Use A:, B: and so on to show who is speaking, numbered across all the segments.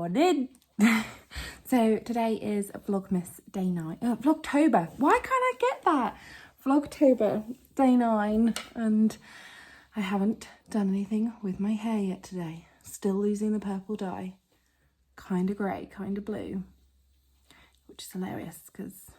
A: morning. So today is Vlogmas day 9. Vlogtober. Why can't I get that? Vlogtober day 9, and I haven't done anything with my hair yet today. Still losing the purple dye. Kind of grey, kind of blue, which is hilarious because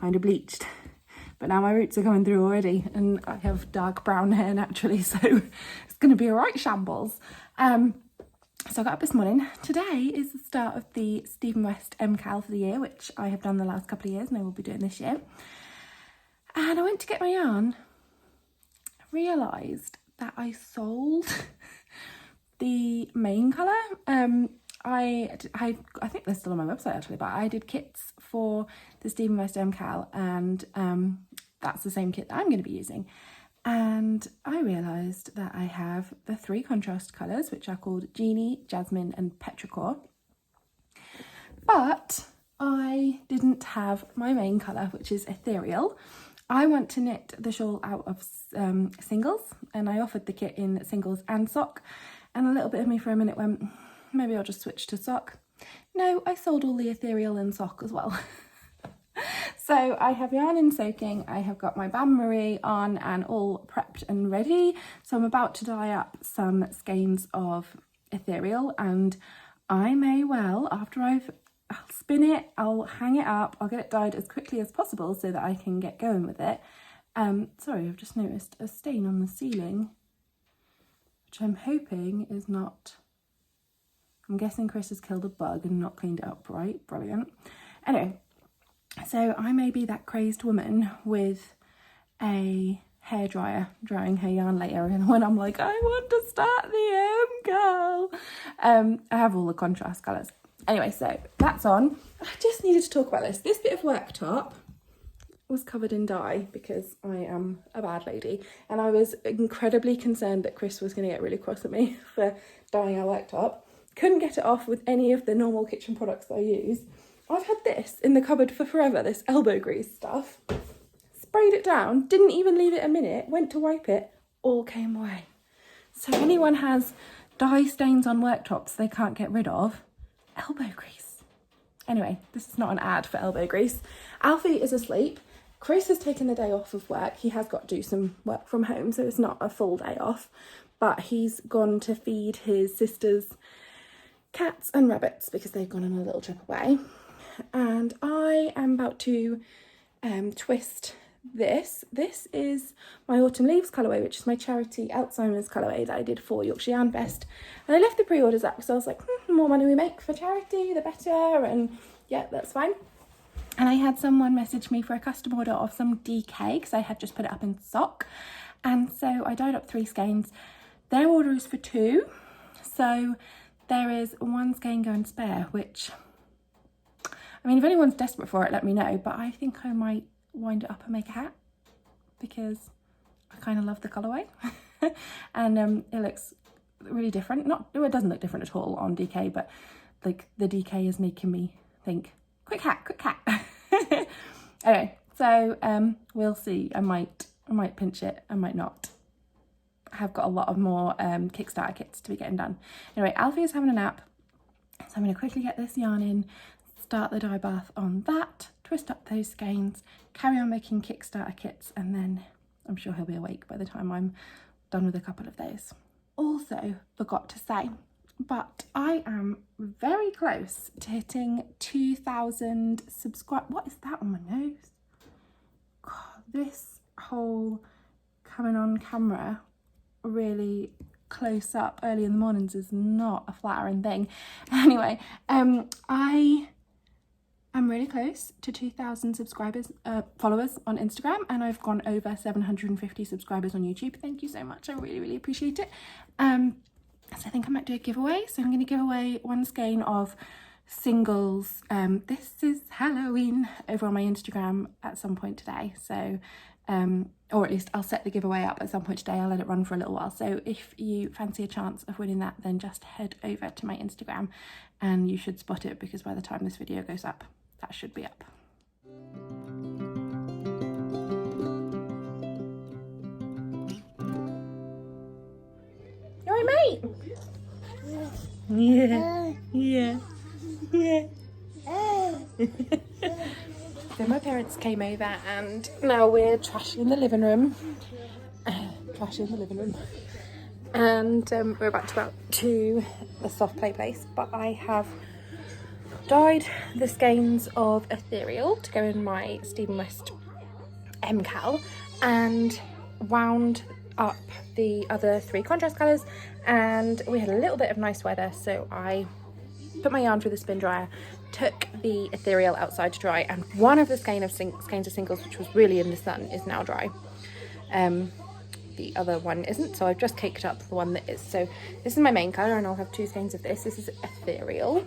A: kind of bleached. But now my roots are coming through already, and I have dark brown hair naturally, so it's going to be a right shambles. So I got up this morning. Today is the start of the Stephen West MCAL for the year, which I have done the last couple of years and I will be doing this year. And I went to get my yarn. I realised that I sold the main colour. I think they're still on my website actually, but I did kits for the Stephen West MCAL, and that's the same kit that I'm going to be using. And I realised that I have the 3 contrast colours, which are called Genie, Jasmine and Petrichor. But I didn't have my main colour, which is Ethereal. I want to knit the shawl out of singles, and I offered the kit in singles and sock. And a little bit of me for a minute went, maybe I'll just switch to sock. No, I sold all the Ethereal in sock as well. So I have yarn in soaking, I have got my Bain-Marie on and all prepped and ready. So I'm about to dye up some skeins of Ethereal, and I may well, after I'll spin it, I'll hang it up, I'll get it dyed as quickly as possible so that I can get going with it. Sorry, I've just noticed a stain on the ceiling, which I'm hoping is not... I'm guessing Chris has killed a bug and not cleaned it up right. Brilliant. Anyway, so I may be that crazed woman with a hairdryer drying her yarn later, and when I'm like, I want to start the MCAL. I have all the contrast colours. Anyway, so that's on. I just needed to talk about this. This bit of worktop was covered in dye because I am a bad lady, and I was incredibly concerned that Chris was going to get really cross at me for dyeing our worktop. Couldn't get it off with any of the normal kitchen products that I use. I've had this in the cupboard for forever, this elbow grease stuff. Sprayed it down, didn't even leave it a minute, went to wipe it, all came away. So if anyone has dye stains on worktops they can't get rid of, elbow grease. Anyway, this is not an ad for elbow grease. Alfie is asleep. Chris has taken the day off of work. He has got to do some work from home, so it's not a full day off. But he's gone to feed his sister's cats and rabbits because they've gone on a little trip away. And I am about to twist this. This is my Autumn Leaves colourway, which is my charity Alzheimer's colourway that I did for Yorkshire Yarn Fest. And I left the pre-orders up because I was like, the more money we make for charity, the better. And yeah, that's fine. And I had someone message me for a custom order of some DK because I had just put it up in sock. And so I dyed up 3 skeins. Their order is for 2. So there is 1 skein going spare, which... I mean, if anyone's desperate for it, let me know, but I think I might wind it up and make a hat because I kind of love the colourway. And it looks really different. It doesn't look different at all on DK, but like the DK is making me think, quick hat, quick hat. Anyway, so we'll see. I might pinch it, I might not. I have got a lot of more Kickstarter kits to be getting done. Anyway, Alfie is having a nap, so I'm going to quickly get this yarn in, start the dye bath on that, twist up those skeins, carry on making Kickstarter kits, and then I'm sure he'll be awake by the time I'm done with a couple of those. Also forgot to say, but I am very close to hitting 2,000 subscribers. What is that on my nose? God, this whole coming on camera really close up early in the mornings is not a flattering thing. Anyway, I'm really close to 2,000 subscribers, followers on Instagram, and I've gone over 750 subscribers on YouTube. Thank you so much. I really, really appreciate it. So I think I might do a giveaway. So I'm going to give away 1 skein of singles. This is Halloween over on my Instagram at some point today. So, or at least I'll set the giveaway up at some point today. I'll let it run for a little while. So if you fancy a chance of winning that, then just head over to my Instagram and you should spot it because by the time this video goes up, that should be up. You alright, mate? Yeah. So my parents came over and now we're trashing the living room. And we're about to go out to the soft play place, but I have dyed the skeins of Ethereal to go in my Stephen West MCal and wound up the other 3 contrast colours, and we had a little bit of nice weather, so I put my yarn through the spin dryer, took the Ethereal outside to dry, and one of the skeins of singles, which was really in the sun, is now dry. The other one isn't, so I've just caked up the one that is. So this is my main colour, and I'll have 2 skeins of this. This is Ethereal,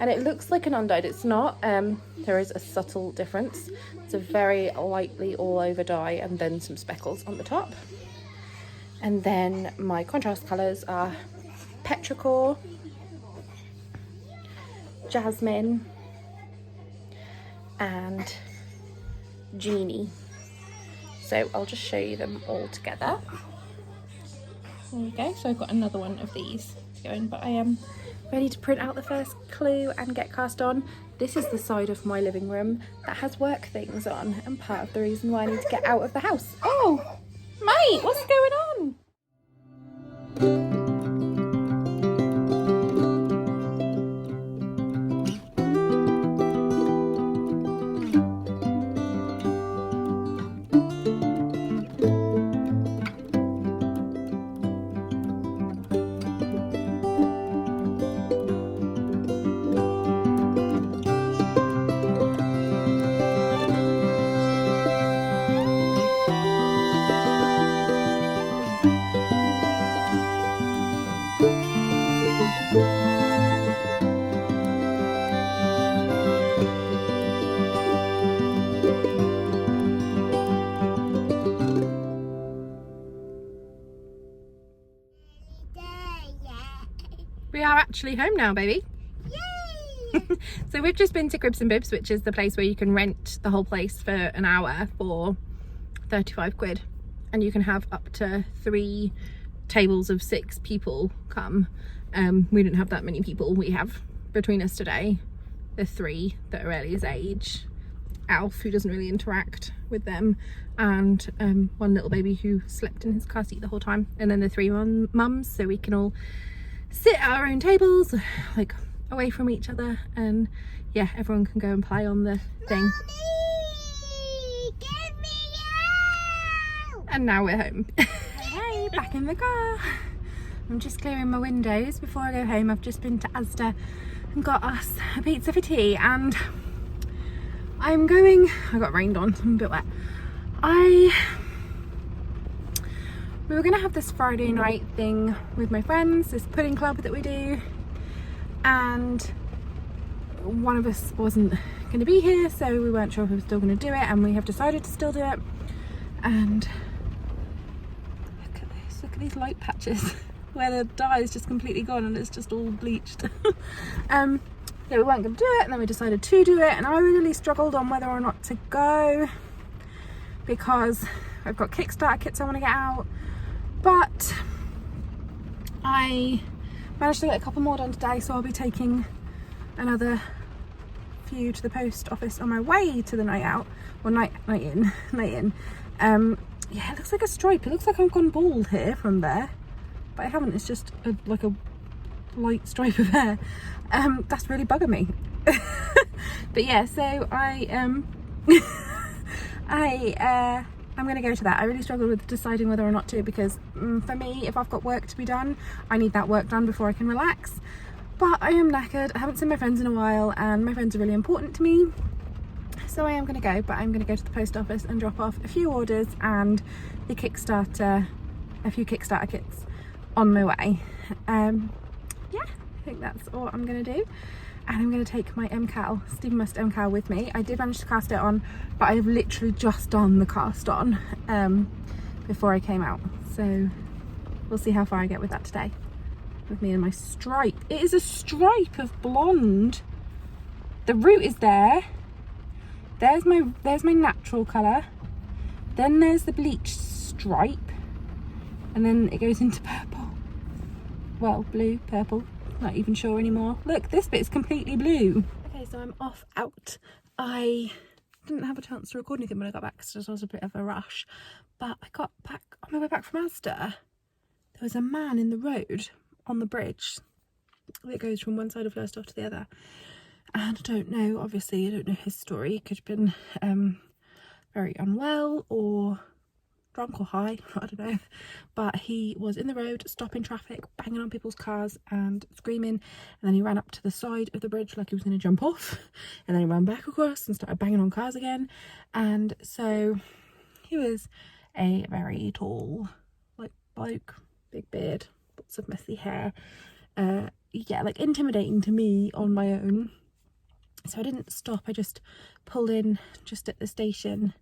A: and it looks like an undyed. It's not. There is a subtle difference. It's a very lightly all over dye and then some speckles on the top. And then my contrast colours are Petrichor, Jasmine and Genie. So I'll just show you them all together. There we go. So I've got another one of these going, but I am ready to print out the first clue and get cast on. This is the side of my living room that has work things on, and part of the reason why I need to get out of the house. Oh, mate, what's going on? We are actually home now, baby. Yay! So we've just been to Cribs and Bibs, which is the place where you can rent the whole place for an hour for 35 quid. And you can have up to 3 tables of 6 people come. We didn't have that many people. We have, between us today, the 3 that are Ellie's age. Alf, who doesn't really interact with them, and one little baby who slept in his car seat the whole time. And then the 3 mums, so we can all sit at our own tables, like away from each other, and yeah, everyone can go and play on the thing.
B: Mommy, get me out!
A: And now we're home. Hey, back in the car. I'm just clearing my windows before I go home. I've just been to Asda and got us a pizza for tea, and I got rained on, so I'm a bit wet. We were going to have this Friday night thing with my friends, this pudding club that we do, and one of us wasn't going to be here, so we weren't sure if we were still going to do it, and we have decided to still do it. And look at these light patches where the dye is just completely gone and it's just all bleached. Yeah, we weren't going to do it, and then we decided to do it, and I really struggled on whether or not to go because I've got Kickstarter kits I want to get out. But I managed to get a couple more done today, so I'll be taking another few to the post office on my way to the night out, or night in. Yeah, it looks like a stripe. It looks like I've gone bald here from there, but I haven't. It's just like a light stripe of hair. That's really bugging me. But yeah, so I'm going to go to that. I really struggled with deciding whether or not to, because for me, if I've got work to be done, I need that work done before I can relax. But I am knackered. I haven't seen my friends in a while, and my friends are really important to me. So I am going to go, but I'm going to go to the post office and drop off a few orders and a few Kickstarter kits on my way. Yeah, I think that's all I'm going to do. And I'm going to take my MCal, Stephen West MCal, with me. I did manage to cast it on, but I've literally just done the cast on before I came out. So we'll see how far I get with that today. With me and my stripe. It is a stripe of blonde. The root is there. There's my natural colour. Then there's the bleached stripe. And then it goes into purple. well, blue, purple, not even sure anymore. Look, this bit is completely blue. Okay, so I'm off out. I didn't have a chance to record anything when I got back because there was a bit of a rush, but I got back on my way back from Asda. There was a man in the road on the bridge that goes from one side of Lowestoft to the other, and I don't know, obviously I don't know his story. He could have been very unwell or drunk or high, I don't know, but he was in the road stopping traffic, banging on people's cars and screaming, and then he ran up to the side of the bridge like he was going to jump off, and then he ran back across and started banging on cars again. And so he was a very tall like bloke, big beard, lots of messy hair, yeah, like intimidating to me on my own. So I didn't stop, I just pulled in just at the station,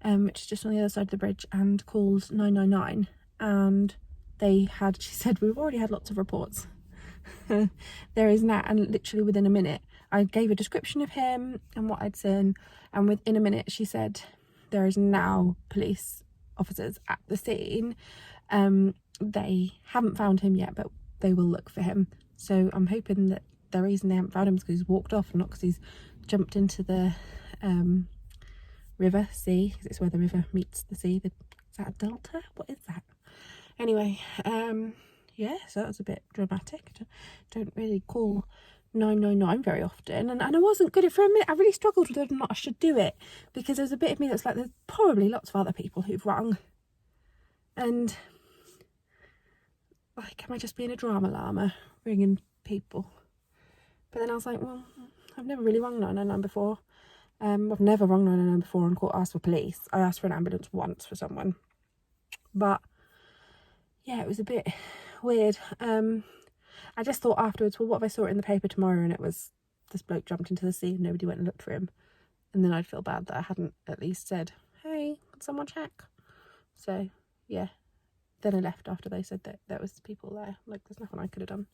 A: which is just on the other side of the bridge, and called 999, and they had, she said, we've already had lots of reports. There is now, and literally within a minute I gave a description of him and what I'd seen, and within a minute she said there is now police officers at the scene. They haven't found him yet, but they will look for him. So I'm hoping that the reason they haven't found him is because he's walked off, not because he's jumped into the river, sea, because it's where the river meets the sea. Is that a delta? What is that? Anyway, yeah, so that was a bit dramatic. Don't really call 999 very often, and I wasn't good at, for a minute I really struggled with whether or not I should do it, because there's a bit of me that's like, there's probably lots of other people who've rung, and like, am I just being a drama llama ringing people? But then I was like, well, I've never really rung 999 before. I've never rung 999 before and asked for police. I asked for an ambulance once for someone, but yeah, it was a bit weird. I just thought afterwards, well, what if I saw it in the paper tomorrow and it was this bloke jumped into the sea and nobody went and looked for him, and then I'd feel bad that I hadn't at least said, hey, could someone check? So yeah, then I left after they said that there was people there. Like, there's nothing I could have done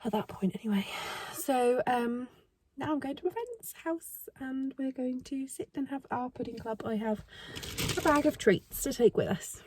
A: at that point anyway. So now I'm going to my friend's house and we're going to sit and have our pudding club. I have a bag of treats to take with us.